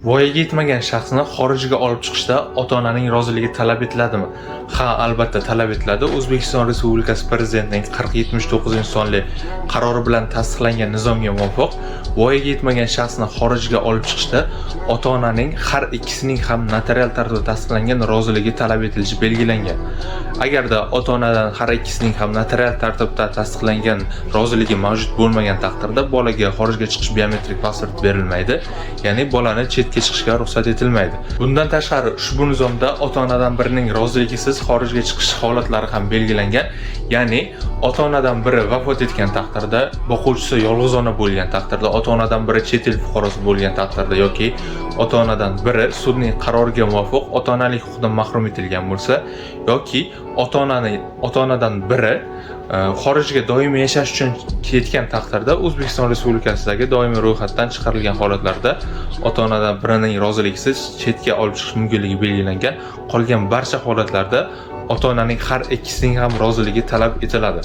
Voyaga yetmagan shaxsni xorijga olib chiqishda ota-onaning roziligi talab etiladimi? Ha, albatta talab etiladi. O'zbekiston Respublikasi Prezidentining 4079-sonli qarori bilan tasdiqlangan nizomga muvofiq, voyaga yetmagan shaxsni xorijga olib chiqishda ota-onaning har ikkisining ham notarial tartibda tasdiqlangan roziligi talab etilishi belgilangan. Agarda ota-onadan har ikkisining ham notarial tartibda tasdiqlangan roziligi mavjud bo'lmagan taqdirda bolaga xorijga chiqish biometrik pasport berilmaydi, ya'ni bolani chetga chiqishga ruxsat etilmaydi. Bundan tashqari, ushbu nizomda ota-onadan birining roziligisiz xorijga chiqish holatlari ham belgilangan, ya'ni ota-onadan biri vafot etgan taqdirda, boquvchisi yolg'izona bo'lgan taqdirda, ota-onadan biri chet el fuqarosi bo'lgan taqdirda yoki ota-onadan biri sudning qaroriga muvofiq ota-onalik huquqidan mahrum etilgan bo'lsa yoki ota-onadan biri xorijga doimiy yashash uchun ketgan taqdirda O'zbekiston Respublikasidagi doimiy ro'yxatdan chiqarilgan holatlarda ota-onadan birining roziligisiz chetga olib chiqish mumkinligi belgilangan. Qolgan barcha holatlarda ota-onaning har ikkisining ham roziligi talab etiladi.